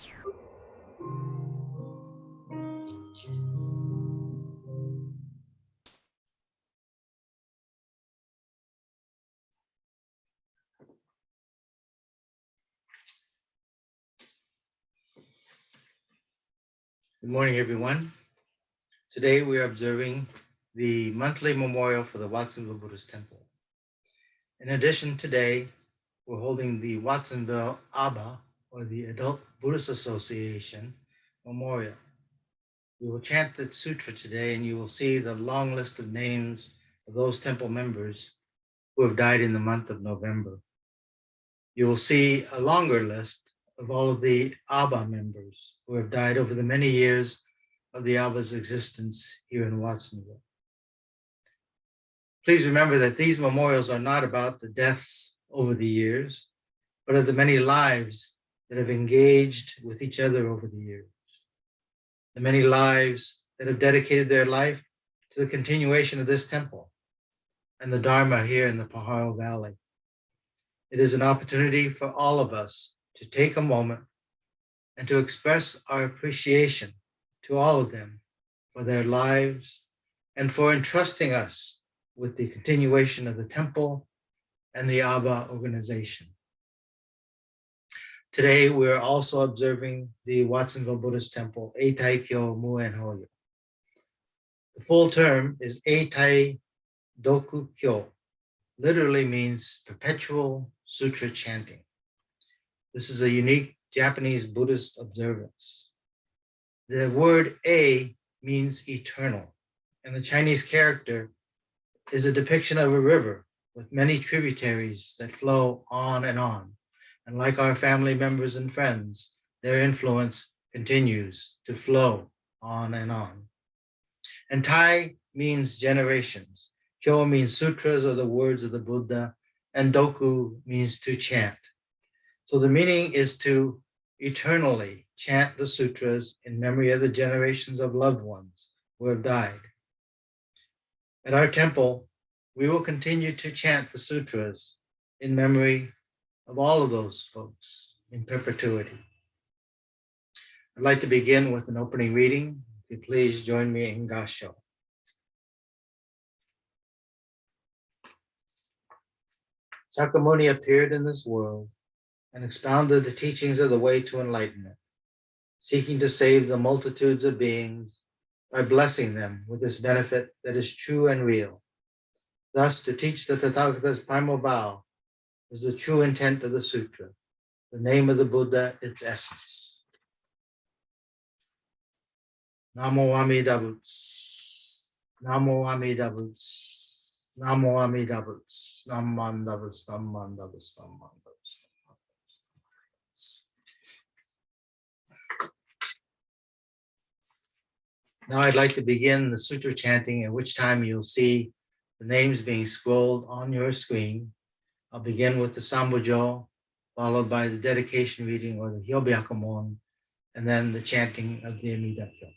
Good morning, everyone. Today we are observing the monthly memorial for the Watsonville Buddhist Temple. In addition, today we're holding the Watsonville ABA, or the Adult Buddhist Association Memorial. We will chant the sutra today, and you will see the long list of names of those temple members who have died in the month of November. You will see a longer list of all of the ABA members who have died over the many years of the ABA's existence here in Watsonville. Please remember that these memorials are not about the deaths over the years, but of the many lives that have engaged with each other over the years. The many lives that have dedicated their life to the continuation of this temple and the Dharma here in the Pajaro Valley. It is an opportunity for all of us to take a moment and to express our appreciation to all of them for their lives and for entrusting us with the continuation of the temple and the ABA organization. Today, we are also observing the Watsonville Buddhist Temple, Eitaikyo Muen Hoyo. The full term is Eitai Doku Kyo, literally means perpetual sutra chanting. This is a unique Japanese Buddhist observance. The word A means eternal, and the Chinese character is a depiction of a river with many tributaries that flow on and on. And like our family members and friends, their influence continues to flow on and on. And Tai means generations. Kyo means sutras or the words of the Buddha, and Doku means to chant. So the meaning is to eternally chant the sutras in memory of the generations of loved ones who have died. At our temple, we will continue to chant the sutras in memory of all of those folks in perpetuity. I'd like to begin with an opening reading. If you please join me in Gasho. Sakyamuni appeared in this world and expounded the teachings of the way to enlightenment, seeking to save the multitudes of beings by blessing them with this benefit that is true and real. Thus, to teach the Tathagata's primal vow is the true intent of the sutra, the name of the Buddha, its essence. Namo Amida Butsu, Namo Amida Butsu, Namo Amida Butsu, Namanda Butsu, Namanda Butsu, Namanda Butsu. Now I'd like to begin the sutra chanting, at which time you'll see the names being scrolled on your screen. I'll begin with the Sambujo, followed by the dedication reading or the Hyobyakumon, and then the chanting of the Amida-kyo.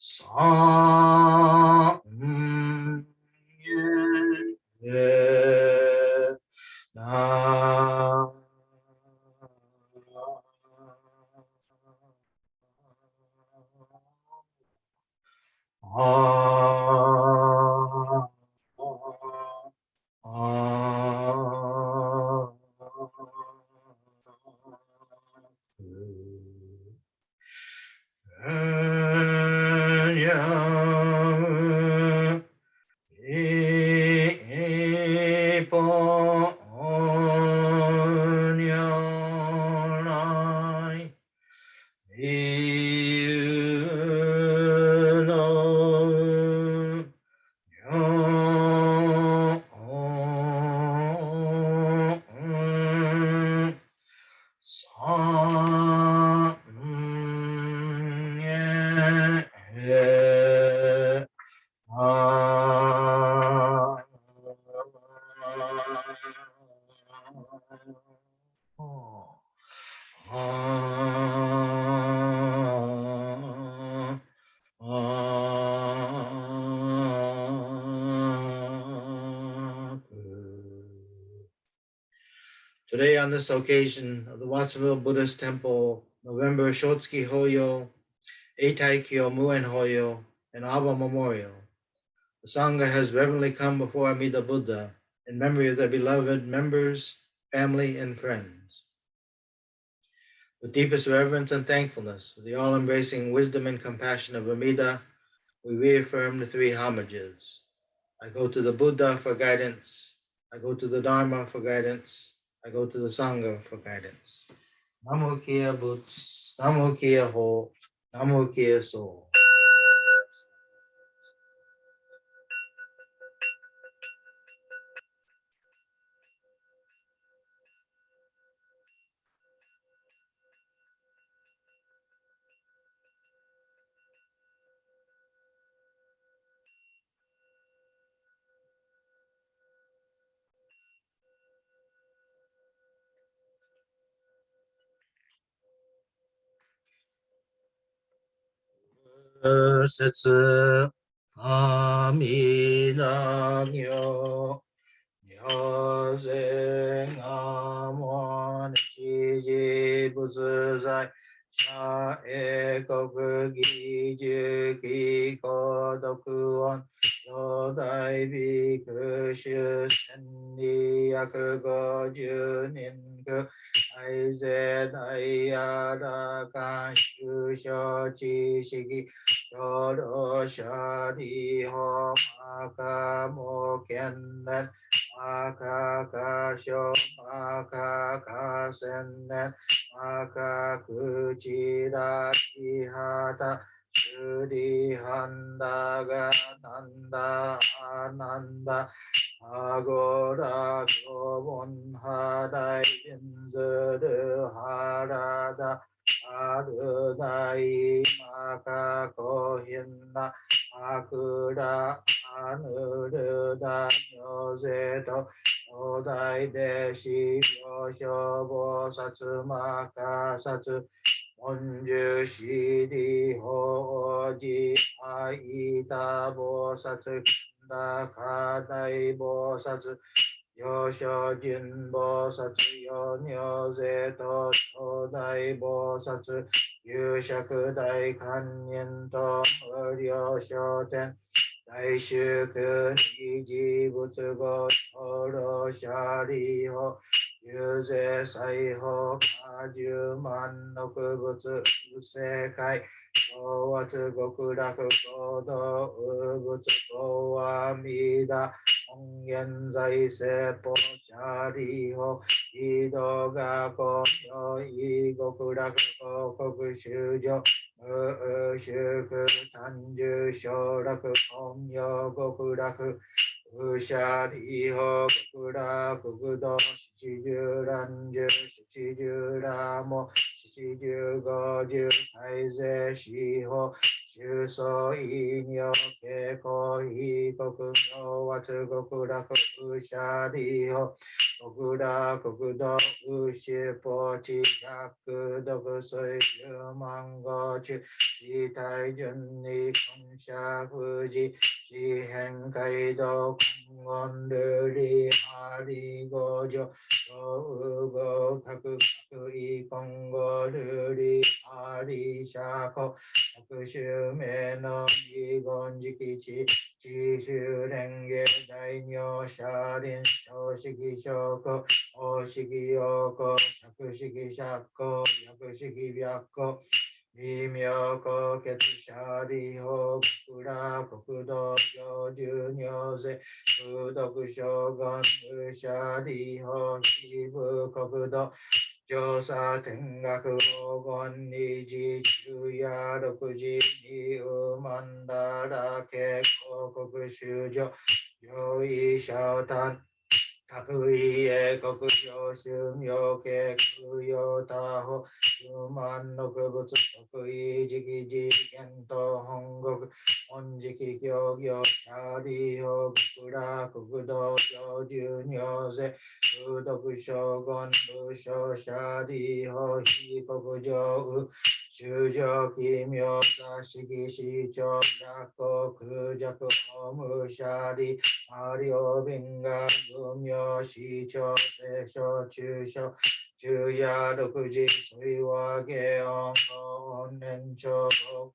さんえなあToday, on this occasion of the Watsonville Buddhist Temple, November Shotsuki Hoyo, Eitaikyo Muen Hoyo, and Aba Memorial, the Sangha has reverently come before Amida Buddha in memory of their beloved members, family, and friends. With deepest reverence and thankfulness for the all-embracing wisdom and compassion of Amida, we reaffirm the three homages. I go to the Buddha for guidance. I go to the Dharma for guidance. I go to the Sangha for guidance. Namo Kia Boots, Namo Kia Ho, Namo Kia Soul. Setsu Aminagyo Nyoze Ngamon Chiji Buzuzai Sha Ekoku Giju Kiko Dokuon Yodai Bikushu Sendi Yakugo Junin Aizen Ayada Kanshu Shochi Shiki Shodo Shadi Ho Maka Mokennen Maka Kasho Maka Kasennen Maka Kuchida Ihata Shudi Handaga Nanda Ananda Agora Gobon Hadai Inzuru Harada Adudai Maka Kohinna Akuda Anuruda Yozeto Odai Deshi Yoshobo Satsumaka Satsu Monju Shidi Hoji Aita Bosatsu Kadai Bosatsu Yosho Jin Bosatsu Yonyo Zeto Shodai Bosatsu Yushaku Dai Kanyen To Muryo Shoten Daishuku Niji Butsugo Shoro Shari Ho Yuze Saiho Kaju Mannoku Butsu Usekai Watsu Gokuraku Kodo Ubutsu Koamida Ongen Zai Seppo Shari Ho Ido Ga Konyo I Gokuraku Koku Shujo Shuku Tanju Shoraku Konyo Gokuraku Ushari Ho Gokuraku Gudo Shichiju Ranju Shichiju Ramo Shichiju Goju Aize Shiho Shuso Inyo Keko Hikoku no Watsu Gokuraku Ushari Ho 国ら国土牛ぽち百毒水十万五中四体順に根社富士四辺街道根言ルリハリ五条五五各各異根語ルリハリシャコ百種名の二言直地地州連芸大名車輪小式小古大式陽古百式釈古百式白古微妙高血シャリホ国ら国土上十尿税空毒将軍シャリホ非部国土上差天学黄金二次中夜六時二ウマンダラケ広告修女上位小丹各位英国上宗明慶空用他法十万六仏即位時期次元と本国本時期行業シャリホ国ら国土上十尿税空毒将軍武将シャリホ非国上修上奇妙座式市長落国弱法務シャリマリオビンガ軍名市長聖書中書中夜六時水和下音音年長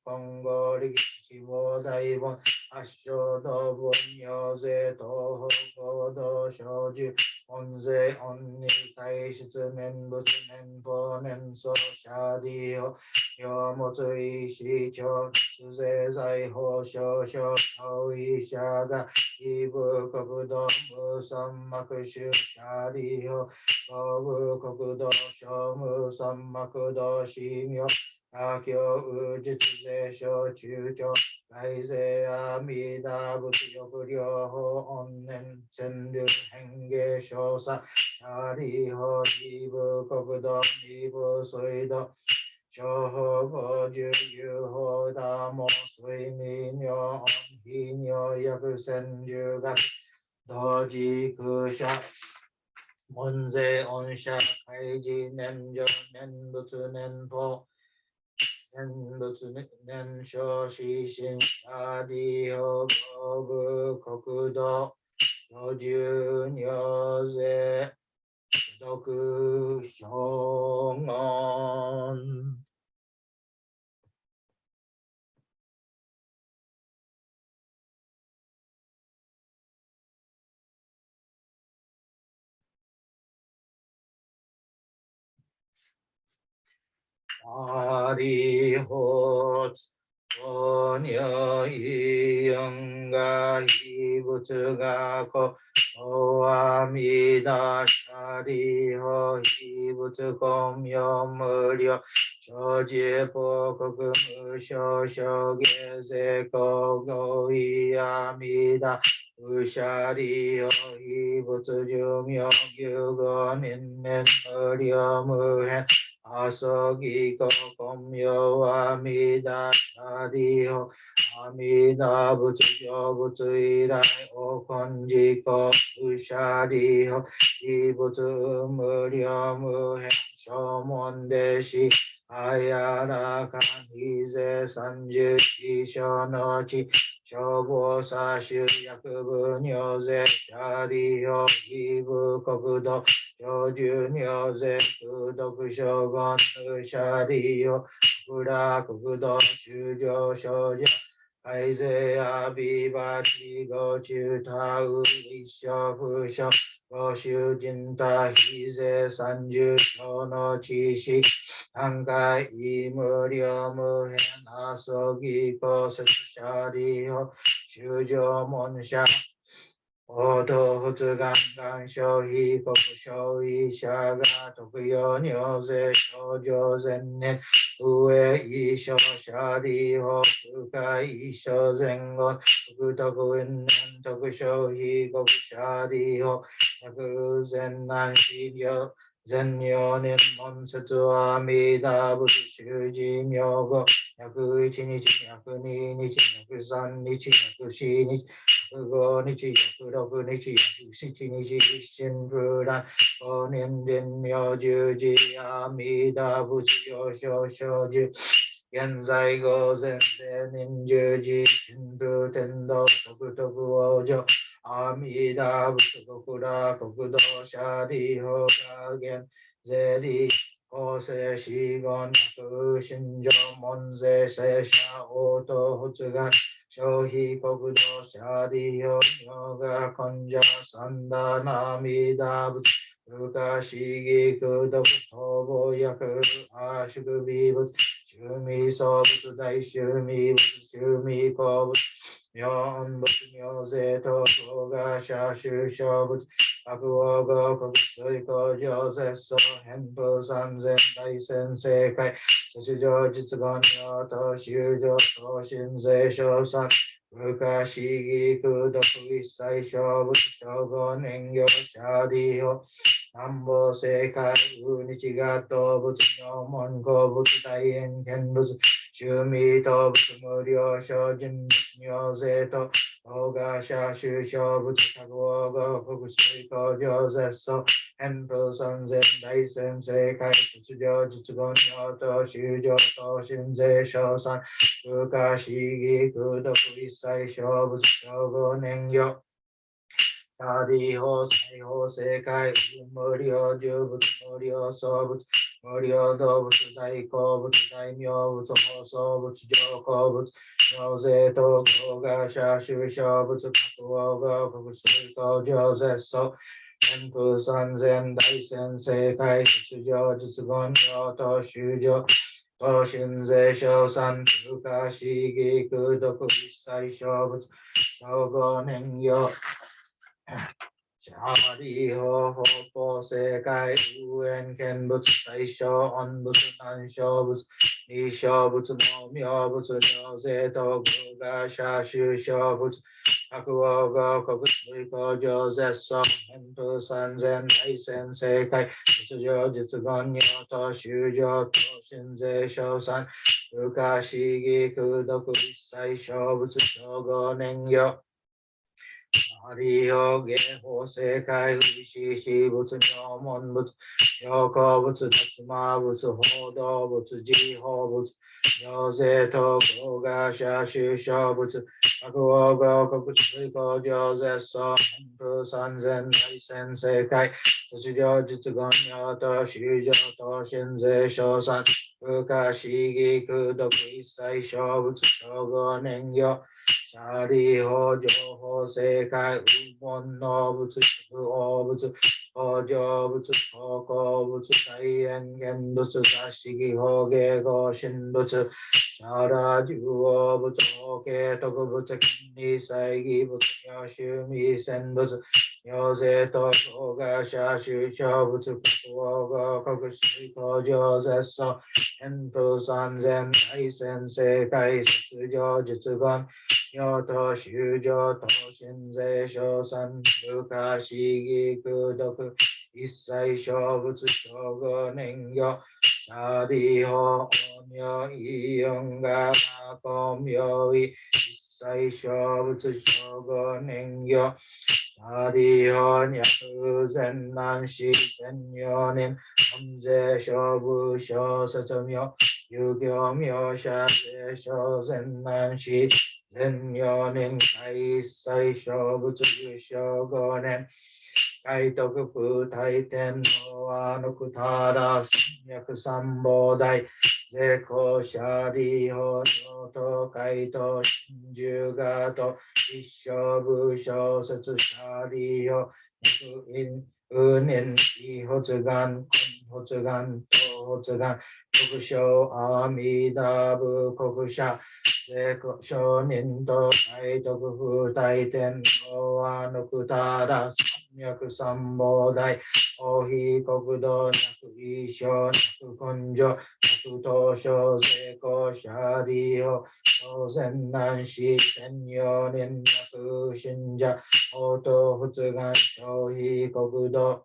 今後力士志望大本発祥道本名税東北行動小樹本税本に体質念仏念法念僧シャディオ用物意市長出税財宝少々小医者が異部国土無三幕主シャリオ東部国土小無三幕土神妙他教宇実税小中長大勢阿弥陀仏欲両方恩年千流変化少佐シャリホ異部国土二部水道小法五十有法ダモ睡眠妙非妙薬千流学同時空者門税恩赦開示念上念仏念法念仏念生死心シャディオ五部国土居住尿税毒証言ありほつおにょいよんがひぶつがこおあみだしゃりほひぶつこんよ無料小じぽ国無償小下世こごいあみだうしゃりほひぶつ寿命牛語人年無料無変あそぎこ根苗阿弥陀シャリホ阿弥陀仏上仏以来お根自己無シャリホ異仏無量無変正門弟子あやらかにぜ三十四所の地消防査修薬部尿税シャリホ異部国土上十尿税空毒将軍シャリオクラ国土修上少女改税アビバチゴ中タウ一生不詳ご囚人他非税三十章の知識単回無料無変遊ぎ公設シャリオ修上門者応答仏願願消費国消費者が特用尿税症状前年上一生者利法空海一生前後福徳運年特消費国者利法薬前難資料全4年門節は阿弥陀仏修持名号101日、102日、103日、104日、105日、106日、107日、一心不乱、法年伝名十字、阿弥陀仏上昇小寿、現在午前定年十字、神風天道、徳徳往生、阿弥陀仏極楽国土舎利法華厳税理法制四言薬心情門税聖者応答発願消費国土舎利法妙が根者三田阿弥陀仏不可思議空毒逃亡薬阿宿微物修味創物大修味物修味鉱物妙音仏妙税等法が社修小物悪王合国水工上絶相返風三千大先生会出場実言妙と修上等身税小三不可思議空毒一切小物小五年業者利法南方正解無日が動物妙門鉱物大円見物修味動物無料小人物妙税と大賀社修小物各王合国水工上絶相返風三千大先生会出場実言妙と修上等身税小三不可思議空毒一切小物小五年業他利法、裁法、正解、無料重物、無料創物、無料動物、大好物、大名物、放送物、上皇物、妙税等、合賀社、修小物、各王合国水工上絶相、天風三千大先生会、出場実言妙と修上、等身税小三、不可思議空毒一切小物、小五年業、シャリ法法法正解有縁見物最小恩物難小物二小物の妙物妙税と合賀社修小物各王合国水工上絶相返風三千大先生会出場実言妙と修上等身税小三不可思議空毒一切小物小五年業ありよげ法正解不死死物妙門物妙高物脱魔物報道物自法物妙税等合賀社修小物各王合国水工上絶相返風三千大先生会卒業実言妙と修上等身税小三不可思議空毒一切小物小五年業シャリ法情報正解ウ門の物不応物法上物法公物大円現物雑式法芸合神物シャラ重応物法系特物権利祭儀物妙修味戦物妙税と合賀社修小物各王合国水工上絶相返風三千大先生会卒業実言妙と修上等身税小三不可思議空毒一切小物小五年業シャリ法妙意音が公妙意一切小物小五年業シャリ法若善男子千四年本税小部小説妙遊行妙者税小善男子全4年会一切小物十小5年海徳空大天皇阿のくたら三脈三宝大税公者利法上等海と真珠がと一小部小説者利法肉因無念異発願根発願等発願国小阿弥陀仏国者税少年と大徳風大天皇阿のくたら三脈三宝大王妃国土脈異小脈根性脈東小税公者利法当然男子千四年脈信者応答仏願消費国土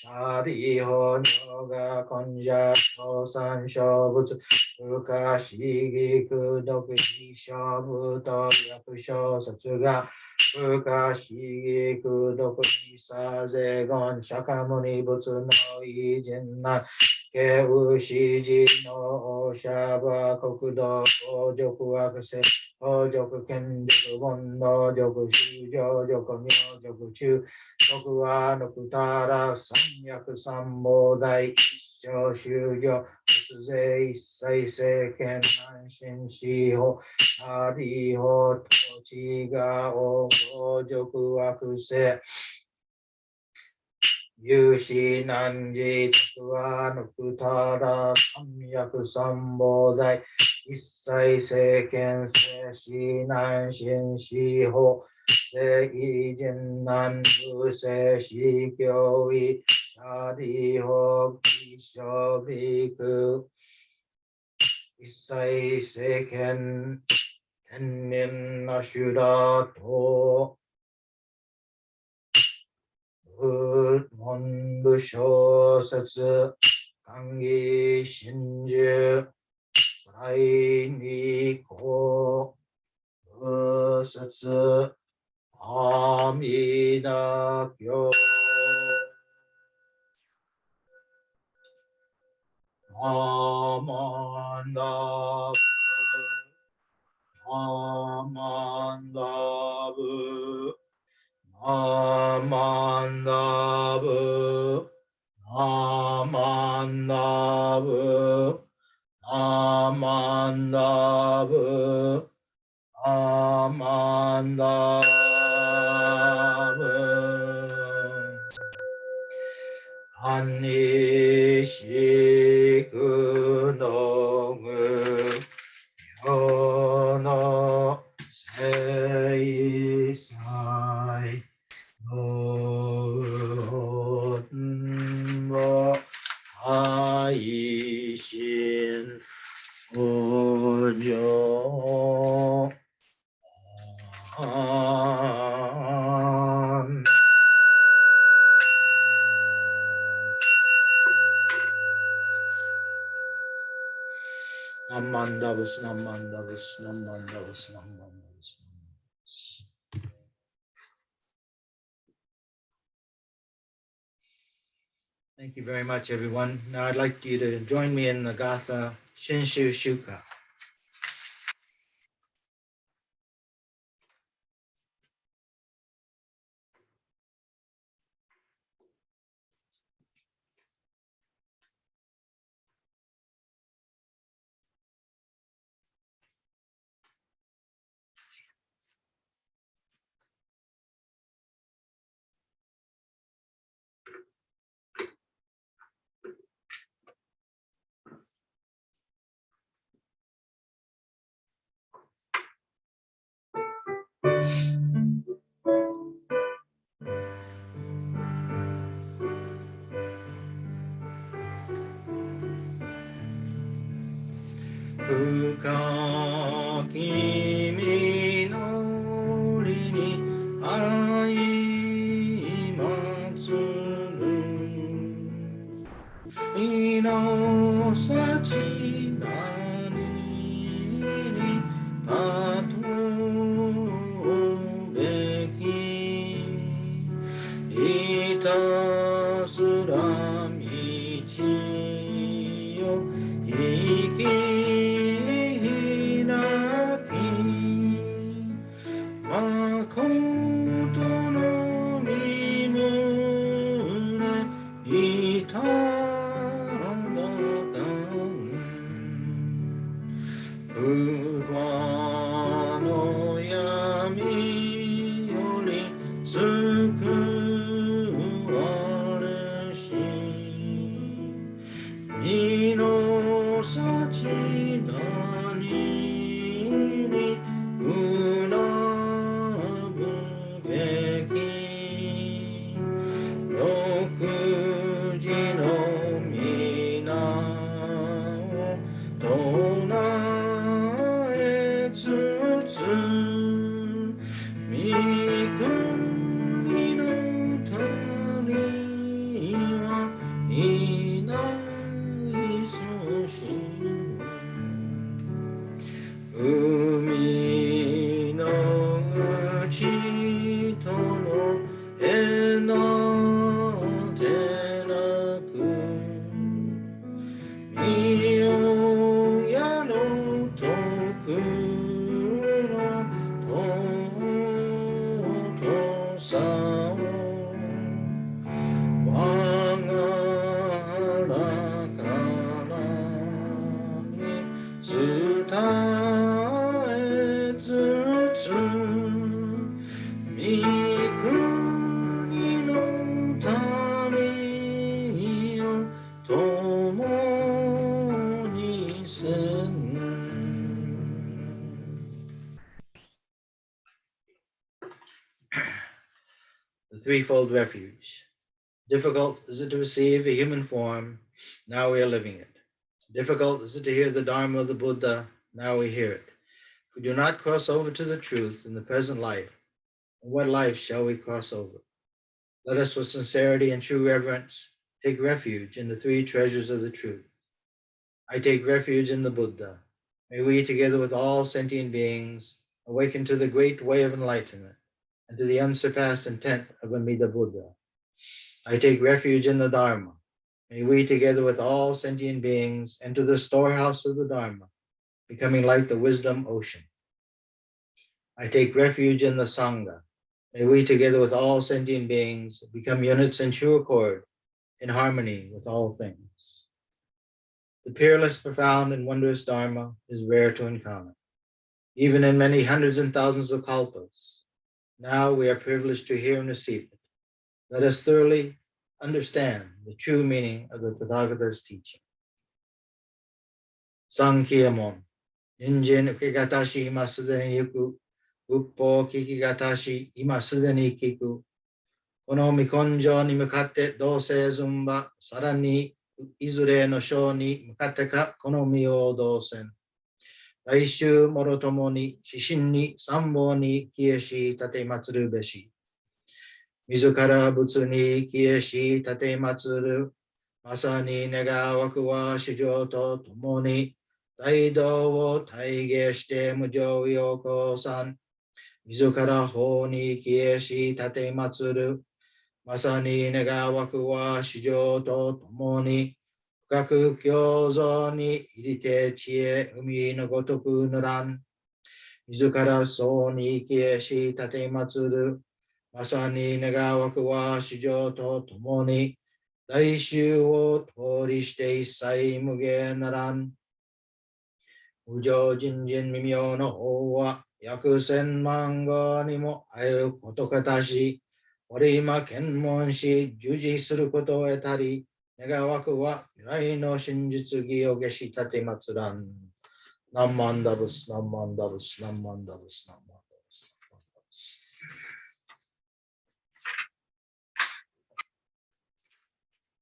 サリホニョガコンジャトサンショブツ不可思議苦毒非勝負と略小説が不可思議苦毒非サゼゴン釈迦牟尼仏の偉人なケウシジのシャバ国土法辱悪性法辱権力煩悩辱修上辱名辱中徳はノクタラ三役三毛大一生修行仏税一切政権南進司法アリ法統治が王法辱悪性有志難事徳はノクタラ三役三毛大一切政権聖死南進司法聖義人南部聖死教義シャリホキショビク一切政権天然な修羅と文部小説歓喜真珠第二項仏説阿弥陀経アマンダブアマンダブアマンダブアマンダブアマンダブアマンダブアニシクノグヨノセイサイノンボ愛心無常ナンマンダブスナンマンダブスナンマンダブスナンマンダブス。Thank you very much, everyone. Now I'd like you to join me in the Gatha Shinshu Shuka. Fuka kimi no ri ni ai matsuru ino sachi nani ni tato beki itasura michi yo iki the threefold refuge. Difficult is it to receive a human form, now we are living it. Difficult is it to hear the Dharma of the Buddha, now we hear it. If we do not cross over to the truth in the present life, in what life shall we cross over? Let us with sincerity and true reverence take refuge in the three treasures of the truth. I take refuge in the Buddha. May we, together with all sentient beings, awaken to the great way of enlightenment and to the unsurpassed intent of Amida Buddha. I take refuge in the Dharma. May we, together with all sentient beings, enter the storehouse of the Dharma, becoming like the wisdom ocean. I take refuge in the Sangha. May we, together with all sentient beings, become units in true accord, in harmony with all things. The peerless, profound, and wondrous Dharma is rare to encounter, even in many hundreds and thousands of kalpas. Now we are privileged to hear and receive it. Let us thoroughly understand the true meaning of the Tathagata's teaching. Sankhya-mon, Ninjin ukigatashi ima sudeni yuku, uppo kikigatashi ima sudeni kiku, kono mikonjo ni mukatte dose zumba, sarani izure no sho ni mukatte ka kono mi o dosen. Laishu morotomo ni shishin ni sambo ni kieshi tate matsuru beshi. Mizukara butsu ni kieshi tate matsuru, masani nega waku wa shujo to tomo ni daido wo taige shite mujo yoko san. Mizukara ho ni kieshi tate matsuru, masani nega waku wa shujo to tomo ni深く教蔵に入りて知恵海のごとくぬらん。自らそうに生きえし立てまつる。まさに願わくは主情とともに大衆を通りして一切無限ならん。無常人人未妙の法は約千万語にもあゆことかたし、俺今検問し従事することを得たり、願わくは未来の真実義を下し立てまつらん。ナンマンダブス、ナンマンダブス、ナンマンダブス、ナンマンダブス。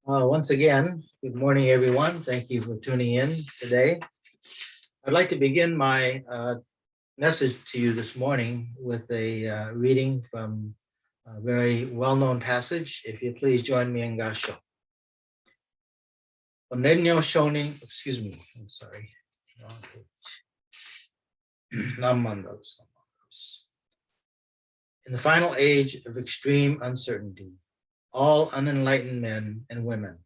Once again, good morning, everyone. Thank you for tuning in today. I'd like to begin my message to you this morning with a reading from a very well-known passage. If you please join me in Gasho. Onenyo Shonin, excuse me, I'm sorry. In the final age of extreme uncertainty, all unenlightened men and women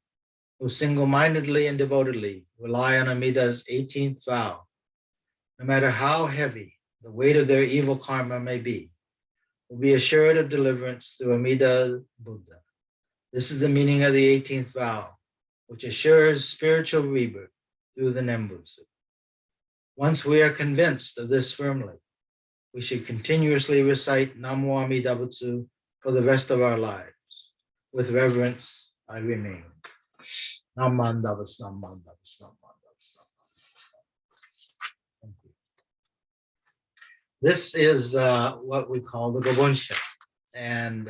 who single-mindedly and devotedly rely on Amida's 18th vow, no matter how heavy the weight of their evil karma may be, will be assured of deliverance through Amida Buddha. This is the meaning of the 18th vow, which assures spiritual rebirth through the Nembutsu. Once we are convinced of this firmly, we should continuously recite Namo Amida Butsu for the rest of our lives. With reverence, I remain. Namandavas, Namandavas, Namandavas, Namandavas. Thank you. This is what we call the Gobunsha, and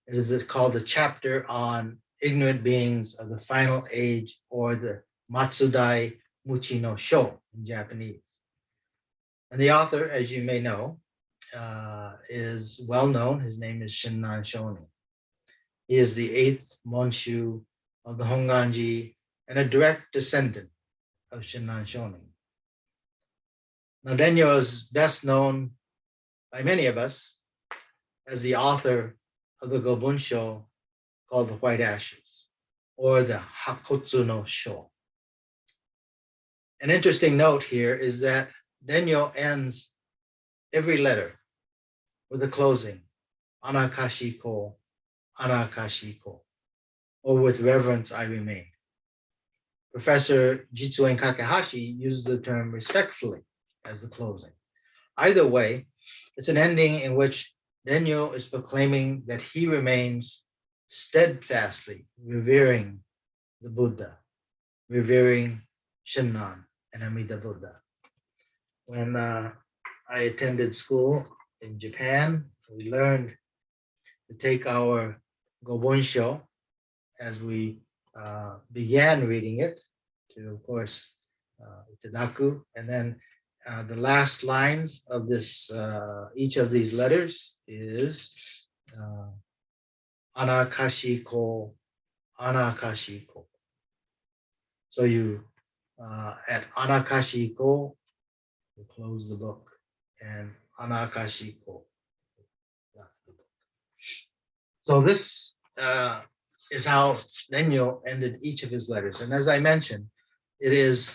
it is called the chapter on ignorant beings of the final age, or the Matsudai Muchi no Sho in Japanese. And the author, as you may know, is well known. His name is Shinran Shonin. He is the 8th Monshu of the Honganji and a direct descendant of Shinran Shonin. Now, Denyo is best known by many of us as the author of the Gobunsho called the White Ashes, or the Hakotsu no Sho. An interesting note here is that Denyo ends every letter with a closing, Anakashiko, Anakashiko, or with reverence I remain. Professor Jitsuen Kakehashi uses the term respectfully as the closing. Either way, it's an ending in which Denyo is proclaiming that he remains steadfastly revering the Buddha, revering Shinran and Amida Buddha. When I attended school in Japan, we learned to take our Gobonsho as we began reading it to, of course, Itadaku, and then the last lines of this, each of these letters is Anakashiko, Anakashiko. So you, at Anakashiko, you close the book, and Anakashiko. So this is how Nenyo ended each of his letters. And as I mentioned, it is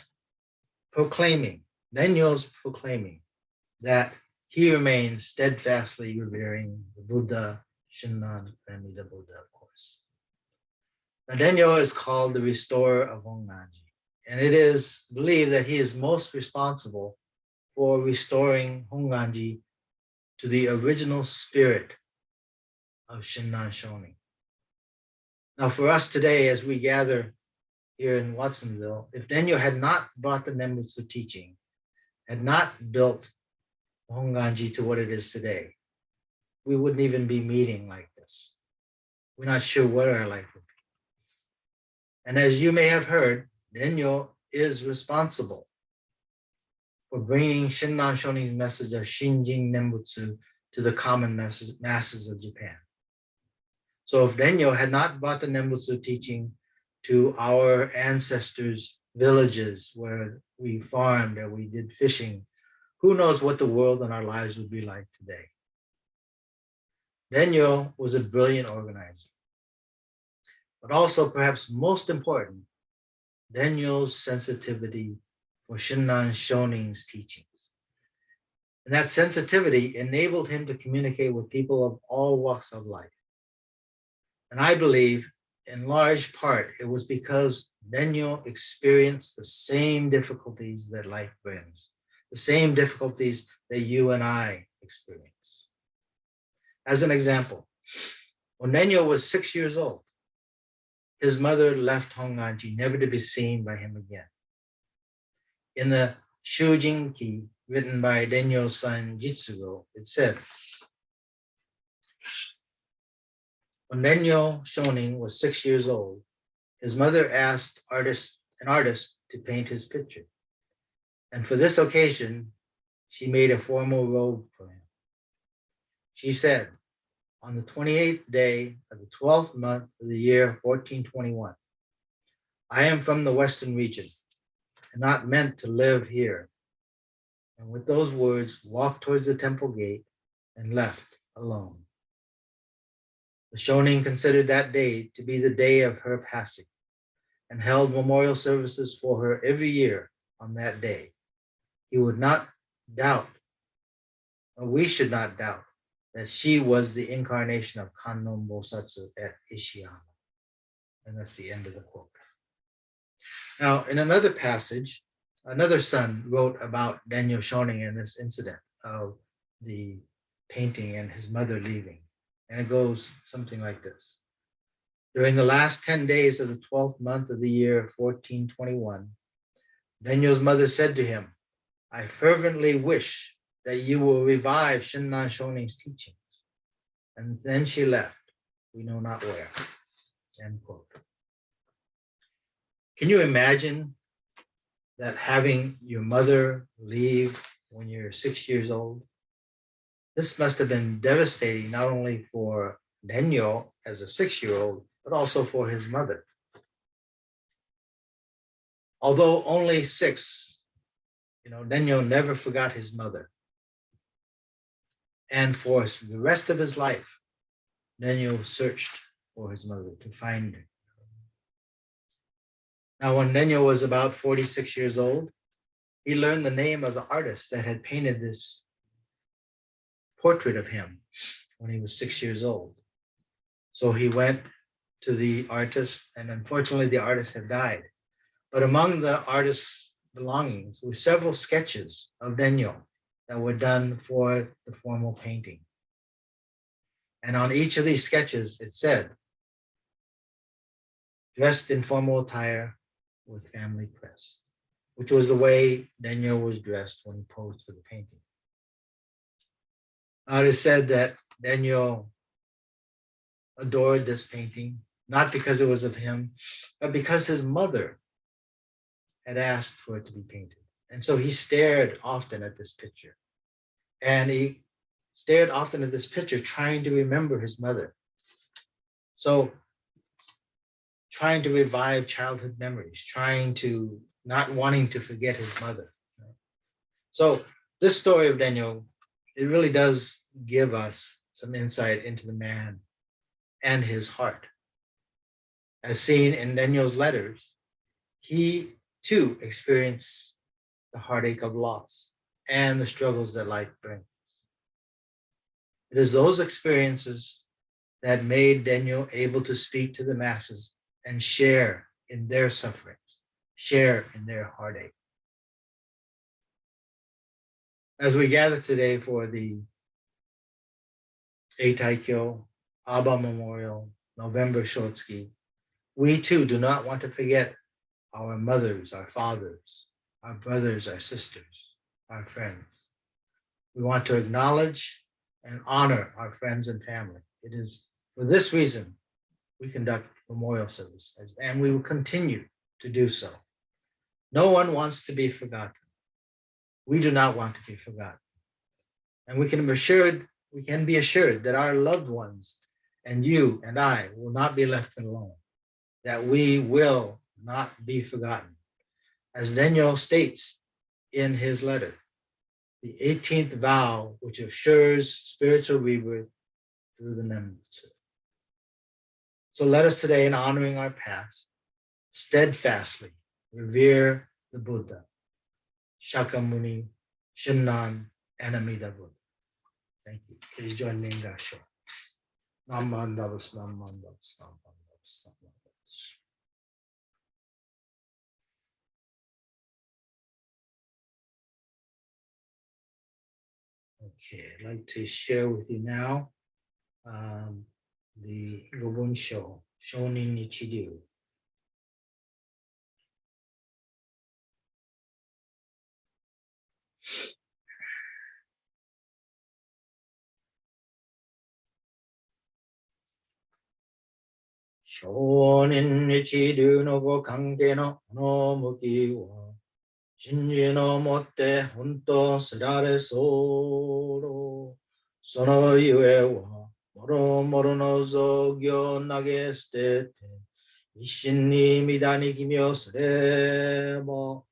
proclaiming, Nenyo's proclaiming that he remains steadfastly revering the Buddha, Shinran, and the Buddha, of course. Now, Nenyo is called the restorer of Honganji, and it is believed that he is most responsible for restoring Honganji to the original spirit of Shinran Shonin. Now, for us today, as we gather here in Watsonville, if Nenyo had not brought the Nembutsu teaching, had not built Honganji to what it is today, we wouldn't even be meeting like this. We're not sure what our life would be. And as you may have heard, Nenyo is responsible for bringing Shinran Shonin's message of Shinjin Nembutsu to the common masses of Japan. So if Nenyo had not brought the Nembutsu teaching to our ancestors' villages where we farmed or we did fishing, who knows what the world and our lives would be like today. Nenyo was a brilliant organizer. But also, perhaps most important, Nenyo's sensitivity for Shinran Shonin's teachings. And that sensitivity enabled him to communicate with people of all walks of life. And I believe, in large part, it was because Nenyo experienced the same difficulties that life brings, the same difficulties that you and I experience. As an example, when Nenyo was 6 years old, his mother left Honganji, never to be seen by him again. In the Shujinki, written by Nenyo's son Jitsugo, it said, when Nenyo Shonin was 6 years old, his mother asked an artist to paint his picture. And for this occasion, she made a formal robe for him. She said, on the 28th day of the 12th month of the year 1421, I am from the Western region and not meant to live here. And with those words, walked towards the temple gate and left alone. The Shonin considered that day to be the day of her passing and held memorial services for her every year on that day. He would not doubt, or we should not doubt, that she was the incarnation of Kannon Bosatsu at Ishiyama. And that's the end of the quote. Now, in another passage, another son wrote about Nenyo Shonin and this incident of the painting and his mother leaving. And it goes something like this. During the last 10 days of the 12th month of the year 1421, Nenyo's mother said to him, I fervently wish that you will revive Shinran Shonin's teachings. And then she left, we know not where, end quote. Can you imagine that having your mother leave when you're 6 years old? This must have been devastating, not only for Nenyo as a 6-year-old, but also for his mother. Although only 6, Nenyo never forgot his mother. And for the rest of his life, Nenyo searched for his mother to find her. Now, when Nenyo was about 46 years old, he learned the name of the artist that had painted this portrait of him when he was 6 years old. So he went to the artist, and unfortunately the artist had died. But among the artist's belongings were several sketches of Nenyo that were done for the formal painting. And on each of these sketches, it said, dressed in formal attire with family crest, which was the way Nenyo was dressed when he posed for the painting. It is said that Nenyo adored this painting, not because it was of him, but because his mother had asked for it to be painted. And so he stared often at this picture. And he stared often at this picture, trying to remember his mother. So trying to revive childhood memories, trying to not wanting to forget his mother. So this story of Daniel, it really does give us some insight into the man and his heart. As seen in Daniel's letters, he too experienced the heartache of loss and the struggles that life brings. It is those experiences that made Daniel able to speak to the masses and share in their sufferings, share in their heartache. As we gather today for the Eitaikyo, Abba Memorial, November Shotsuki, we too do not want to forget our mothers, our fathers, our brothers, our sisters, our friends. We want to acknowledge and honor our friends and family. It is for this reason we conduct memorial services, and we will continue to do so. No one wants to be forgotten. We do not want to be forgotten. And we can be assured that our loved ones and you and I will not be left alone, that we will not be forgotten. As Daniel states in his letter, the 18th vow, which assures spiritual rebirth through the Nembutsu. So let us today, in honoring our past, steadfastly revere the Buddha, Shakyamuni, Shinran, and Amida Buddha. Thank you. Please join me in Gassho. Namandavas, namandavas, namandavas, namandavas. Okay, I'd like to share with you now the Gobunsho, Shonin Nichiryu. Shonin Nichiryu no go kange no muki wa shinji no motte honto surare soro sono yue wa moro moro no zogyo nage shitete isshin ni mida ni kimyo surebo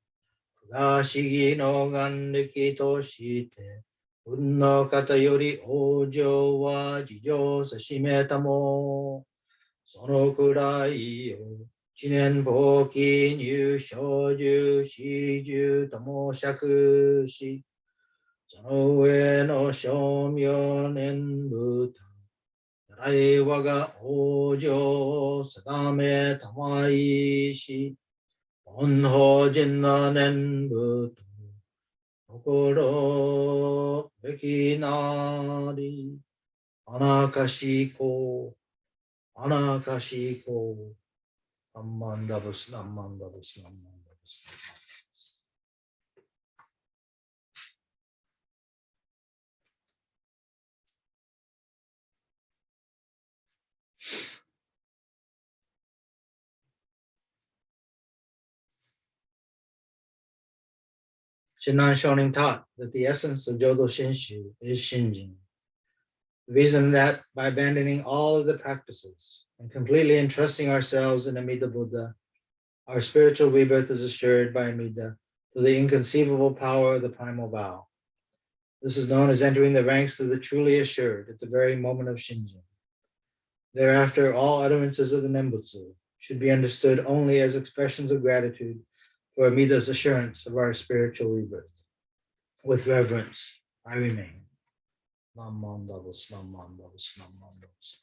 fugashigi no ganriki to shite un no kata yori ojo wa jijo sashimeta mo sono kurai yo chinen boki nyu shouju shiju tomo shakushi sono ue no shomyo nenbuta narai waga ojo sadame tamai shi onho jinna nenbuta kokoro bekinari anakashiko Anakashiko, Amandavas, Amandavas, Amandavas. Shinran Shonin taught that the essence of Jodo Shinshu is Shinjin. The reason that by abandoning all of the practices and completely entrusting ourselves in Amida Buddha, our spiritual rebirth is assured by Amida through the inconceivable power of the primal vow. This is known as entering the ranks of the truly assured at the very moment of Shinjin. Thereafter, all utterances of the Nembutsu should be understood only as expressions of gratitude for Amida's assurance of our spiritual rebirth. With reverence, I remain. Namandavas, namandavas, namandavas.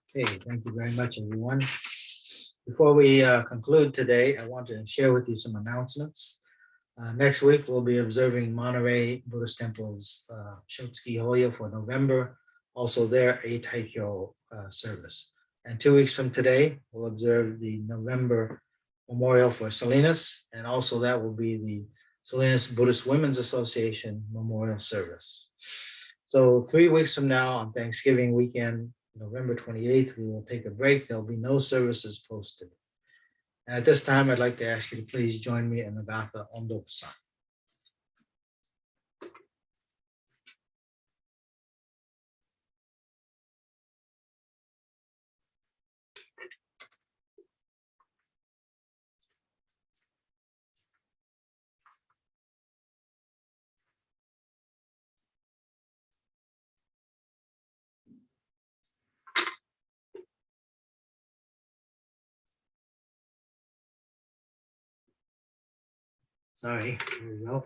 Okay, thank you very much, everyone. Before we conclude today, I want to share with you some announcements. Next week, we'll be observing Monterey Buddhist Temple's Shotsuki Hoya for November, also their Eitaikyo service. And 2 weeks from today, we'll observe the November memorial for Salinas, and also that will be the Salinas Buddhist Women's Association memorial service. So 3 weeks from now on Thanksgiving weekend, November 28th, we will take a break. There'll be no services posted. And at this time, I'd like to ask you to please join me in the Gatha Ondokusan. Sorry, here we go.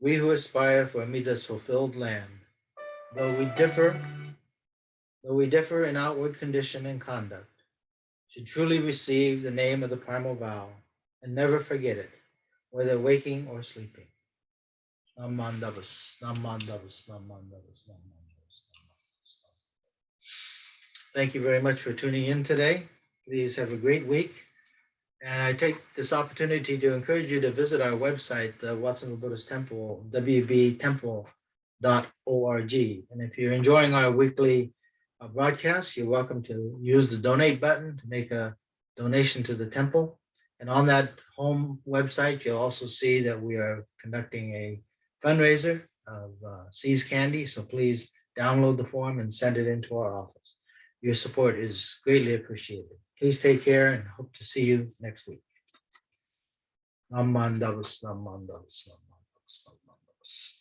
We who aspire for Amida's fulfilled land, though we differ in outward condition and conduct, should truly receive the name of the primal vow and never forget it, whether waking or sleeping. Namandavas, Namandavas, Namandavas, Namandavas, Namandavas. Thank you very much for tuning in today. Please have a great week. And I take this opportunity to encourage you to visit our website, the Watsonville Buddhist Temple, wbtemple.org. And if you're enjoying our weekly broadcasts, you're welcome to use the donate button to make a donation to the temple. And on that home website, you'll also see that we are conducting a fundraiser of Seas Candy. So please download the form and send it into our office. Your support is greatly appreciated. Please take care and hope to see you next week. Namandavas, Namandavas, Namandavas, Namandavas.